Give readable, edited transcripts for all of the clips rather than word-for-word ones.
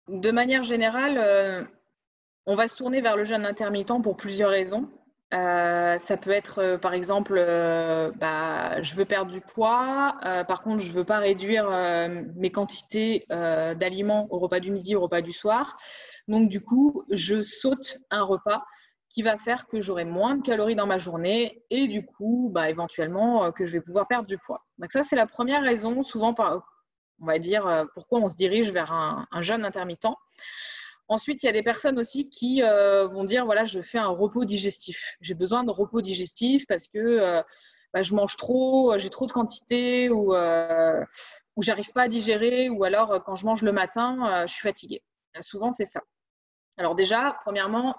De manière générale, on va se tourner vers le jeûne intermittent pour plusieurs raisons. Ça peut être, par exemple, je veux perdre du poids, par contre, je ne veux pas réduire mes quantités d'aliments au repas du midi, au repas du soir. Donc, du coup, je saute un repas qui va faire que j'aurai moins de calories dans ma journée et du coup, éventuellement, que je vais pouvoir perdre du poids. Donc ça, c'est la première raison, souvent, on va dire, pourquoi on se dirige vers un jeûne intermittent. Ensuite, il y a des personnes aussi qui vont dire, voilà, je fais un repos digestif. J'ai besoin de repos digestif parce que je mange trop, j'ai trop de quantité ou j'arrive pas à digérer ou alors quand je mange le matin, je suis fatiguée. Souvent, c'est ça. Alors déjà, premièrement,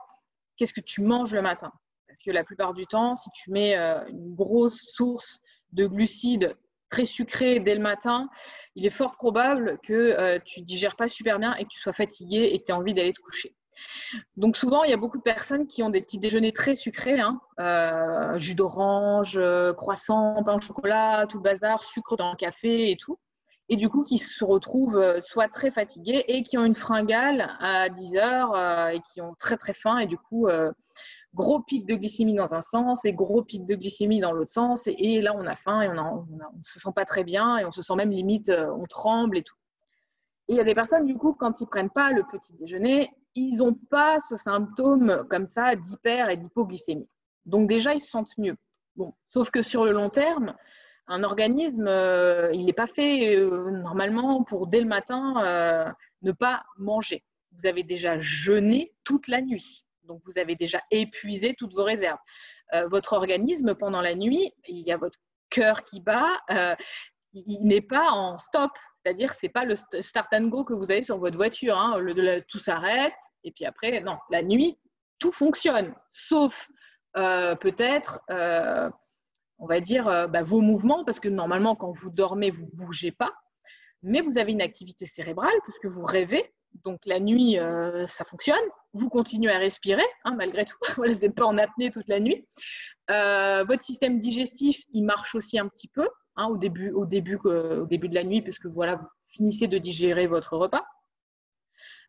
qu'est-ce que tu manges le matin? Parce que la plupart du temps, si tu mets une grosse source de glucides très sucrés dès le matin, il est fort probable que tu ne digères pas super bien et que tu sois fatigué et que tu aies envie d'aller te coucher. Donc souvent, il y a beaucoup de personnes qui ont des petits déjeuners très sucrés, jus d'orange, croissant, pain au chocolat, tout le bazar, sucre dans le café et tout. Et du coup, qui se retrouvent soit très fatigués et qui ont une fringale à 10 heures et qui ont très très faim. Et du coup, gros pic de glycémie dans un sens et gros pic de glycémie dans l'autre sens. Et là, on a faim et on ne se sent pas très bien et on se sent même limite, on tremble et tout. Et il y a des personnes, du coup, quand ils ne prennent pas le petit déjeuner, ils n'ont pas ce symptôme comme ça d'hyper et d'hypoglycémie. Donc déjà, ils se sentent mieux. Bon, sauf que sur le long terme, un organisme, il n'est pas fait normalement pour dès le matin ne pas manger. Vous avez déjà jeûné toute la nuit. Donc, vous avez déjà épuisé toutes vos réserves. Votre organisme, pendant la nuit, il y a votre cœur qui bat. Il n'est pas en stop. C'est-à-dire, ce n'est pas le start and go que vous avez sur votre voiture. Tout s'arrête. Et puis après, non, la nuit, tout fonctionne. Sauf peut-être, on va dire, vos mouvements. Parce que normalement, quand vous dormez, vous ne bougez pas. Mais vous avez une activité cérébrale puisque vous rêvez. Donc la nuit, ça fonctionne. Vous continuez à respirer, malgré tout. Vous n'êtes pas en apnée toute la nuit. Votre système digestif, il marche aussi un petit peu au début de la nuit, puisque voilà, vous finissez de digérer votre repas.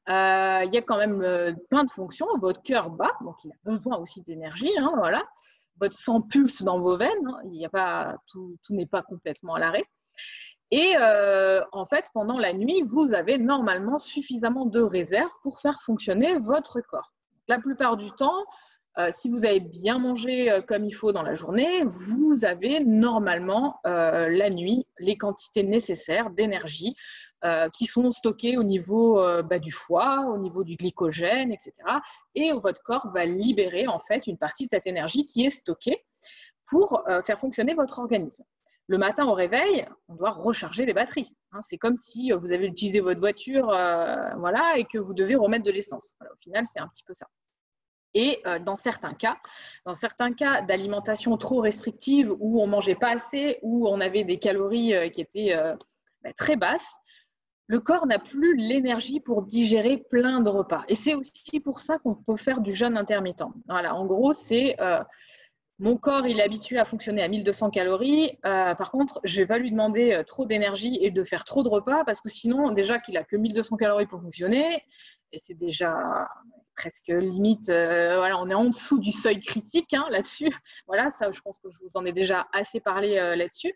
Il y a quand même plein de fonctions. Votre cœur bat, donc il a besoin aussi d'énergie. Voilà. Votre sang pulse dans vos veines. Il y a pas, tout n'est pas complètement à l'arrêt. Et en fait, pendant la nuit, vous avez normalement suffisamment de réserves pour faire fonctionner votre corps. La plupart du temps, si vous avez bien mangé comme il faut dans la journée, vous avez normalement la nuit les quantités nécessaires d'énergie qui sont stockées au niveau du foie, au niveau du glycogène, etc. Et votre corps va libérer en fait une partie de cette énergie qui est stockée pour faire fonctionner votre organisme. Le matin au réveil, on doit recharger les batteries. C'est comme si vous avez utilisé votre voiture et que vous devez remettre de l'essence. Voilà, au final, c'est un petit peu ça. Et dans certains cas d'alimentation trop restrictive où on ne mangeait pas assez, où on avait des calories qui étaient très basses, le corps n'a plus l'énergie pour digérer plein de repas. Et c'est aussi pour ça qu'on peut faire du jeûne intermittent. Voilà, en gros, c'est mon corps, il est habitué à fonctionner à 1200 calories. Par contre, je ne vais pas lui demander trop d'énergie et de faire trop de repas parce que sinon, déjà qu'il n'a que 1200 calories pour fonctionner, et c'est déjà presque limite, on est en dessous du seuil critique là-dessus. Voilà, ça, je pense que je vous en ai déjà assez parlé là-dessus.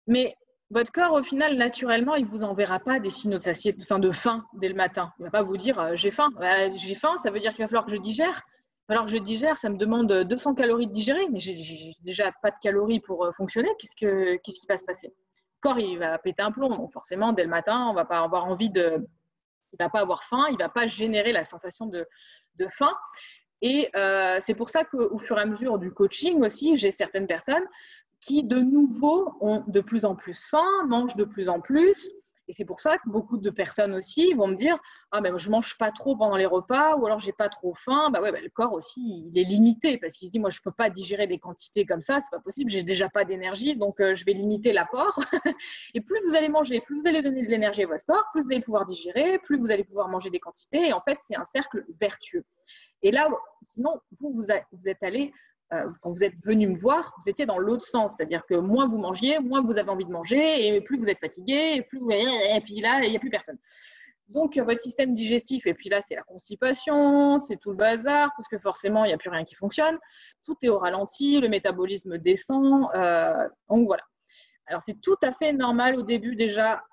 Mais votre corps, au final, naturellement, il ne vous enverra pas des signaux de faim dès le matin. Il ne va pas vous dire j'ai faim. J'ai faim, ça veut dire qu'il va falloir que je digère. Alors que je digère, ça me demande 200 calories de digérer, mais j'ai déjà pas de calories pour fonctionner. Qu'est-ce qui va se passer? Le corps, il va péter un plomb. Donc forcément, dès le matin, on va pas avoir envie de... Il va pas avoir faim, il va pas générer la sensation de faim. Et c'est pour ça qu'au fur et à mesure du coaching aussi, j'ai certaines personnes qui, de nouveau, ont de plus en plus faim, mangent de plus en plus. Et c'est pour ça que beaucoup de personnes aussi vont me dire « Ah, ben, je ne mange pas trop pendant les repas ou alors je n'ai pas trop faim. » Le corps aussi, il est limité parce qu'il se dit « Moi, je ne peux pas digérer des quantités comme ça, ce n'est pas possible, j'ai déjà pas d'énergie, donc je vais limiter l'apport. » Et plus vous allez manger, plus vous allez donner de l'énergie à votre corps, plus vous allez pouvoir digérer, plus vous allez pouvoir manger des quantités. Et en fait, c'est un cercle vertueux. Et là, sinon, vous êtes allé... quand vous êtes venu me voir, vous étiez dans l'autre sens. C'est-à-dire que moins vous mangiez, moins vous avez envie de manger, et plus vous êtes fatigué, et puis là, il n'y a plus personne. Donc, votre système digestif, et puis là, c'est la constipation, c'est tout le bazar, parce que forcément, il n'y a plus rien qui fonctionne. Tout est au ralenti, le métabolisme descend. Donc, voilà. Alors, c'est tout à fait normal au début déjà,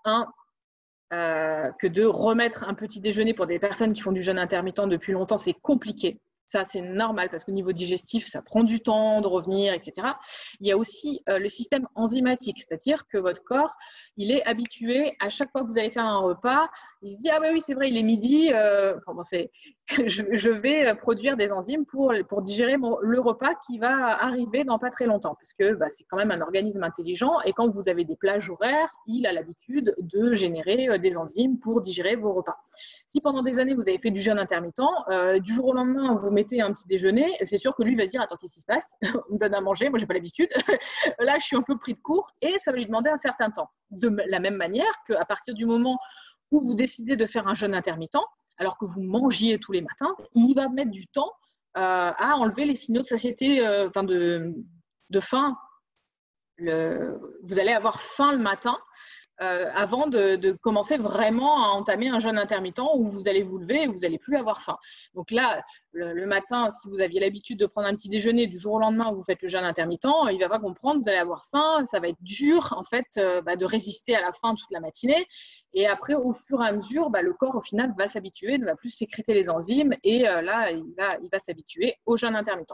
que de remettre un petit déjeuner pour des personnes qui font du jeûne intermittent depuis longtemps, c'est compliqué. Ça, c'est normal parce qu'au niveau digestif, ça prend du temps de revenir, etc. Il y a aussi le système enzymatique, c'est-à-dire que votre corps, il est habitué, à chaque fois que vous allez faire un repas, il se dit « Ah oui, c'est vrai, il est midi, je vais produire des enzymes pour digérer le repas qui va arriver dans pas très longtemps. » Parce que c'est quand même un organisme intelligent et quand vous avez des plages horaires, il a l'habitude de générer des enzymes pour digérer vos repas. Si pendant des années, vous avez fait du jeûne intermittent, du jour au lendemain, vous mettez un petit déjeuner, c'est sûr que lui va se dire « Attends, qu'est-ce qui se passe ? On me donne à manger, moi, je n'ai pas l'habitude. Là, je suis un peu pris de court. » Et ça va lui demander un certain temps. De la même manière qu'à partir du moment où vous décidez de faire un jeûne intermittent, alors que vous mangiez tous les matins, il va mettre du temps à enlever les signaux de satiété, de faim. Vous allez avoir faim le matin avant de commencer vraiment à entamer un jeûne intermittent où vous allez vous lever et vous n'allez plus avoir faim. Donc là, le matin, si vous aviez l'habitude de prendre un petit déjeuner du jour au lendemain où vous faites le jeûne intermittent, il ne va pas comprendre, vous allez avoir faim, ça va être dur en fait de résister à la faim toute la matinée. Et après, au fur et à mesure, le corps au final va s'habituer, ne va plus sécréter les enzymes et là, il va s'habituer au jeûne intermittent.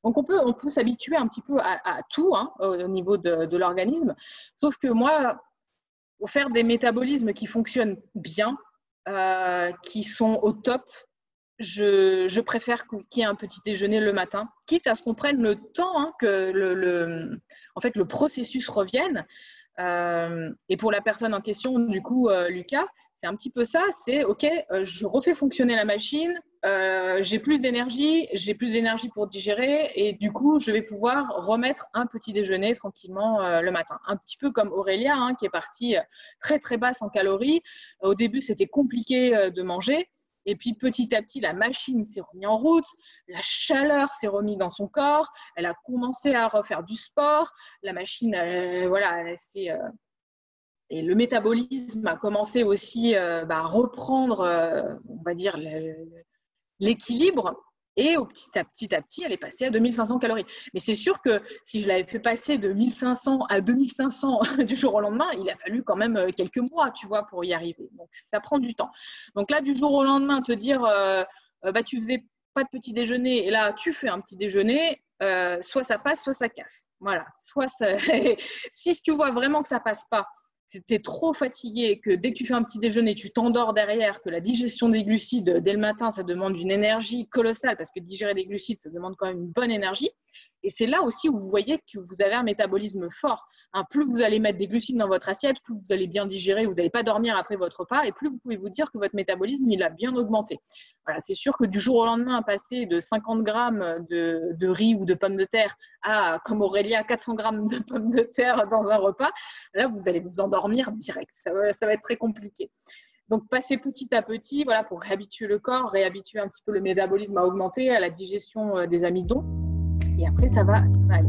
Donc, on peut s'habituer un petit peu à tout au niveau de l'organisme, sauf que moi, pour faire des métabolismes qui fonctionnent bien, qui sont au top, je préfère qu'il y ait un petit déjeuner le matin, quitte à ce qu'on prenne le temps que le processus revienne. Et pour la personne en question, du coup, Lucas, c'est un petit peu ça, c'est OK, je refais fonctionner la machine, j'ai plus d'énergie pour digérer et du coup, je vais pouvoir remettre un petit déjeuner tranquillement le matin. Un petit peu comme Aurélia, qui est partie très très basse en calories. Au début, c'était compliqué de manger. Et puis petit à petit, la machine s'est remise en route, la chaleur s'est remise dans son corps, elle a commencé à refaire du sport, la machine, et le métabolisme a commencé aussi à reprendre, on va dire, l'équilibre. Et petit à petit, elle est passée à 2500 calories. Mais c'est sûr que si je l'avais fait passer de 1500 à 2500 du jour au lendemain, il a fallu quand même quelques mois, tu vois, pour y arriver. Donc, ça prend du temps. Donc là, du jour au lendemain, te dire, tu faisais pas de petit déjeuner et là, tu fais un petit déjeuner, soit ça passe, soit ça casse. Voilà. Si tu vois vraiment que ça passe pas, si tu es trop fatigué, que dès que tu fais un petit déjeuner, tu t'endors derrière, que la digestion des glucides dès le matin, ça demande une énergie colossale parce que digérer des glucides, ça demande quand même une bonne énergie. Et c'est là aussi où vous voyez que vous avez un métabolisme fort. Plus vous allez mettre des glucides dans votre assiette, plus vous allez bien digérer, vous n'allez pas dormir après votre repas et plus vous pouvez vous dire que votre métabolisme, il a bien augmenté. Voilà, c'est sûr que du jour au lendemain, passer de 50 grammes de riz ou de pommes de terre à, comme Aurélia, 400 grammes de pommes de terre dans un repas, là, vous allez vous endormir direct. Ça va être très compliqué. Donc, passer petit à petit, voilà, pour réhabituer le corps, réhabituer un petit peu le métabolisme à augmenter, à la digestion des amidons. Et après, ça va aller.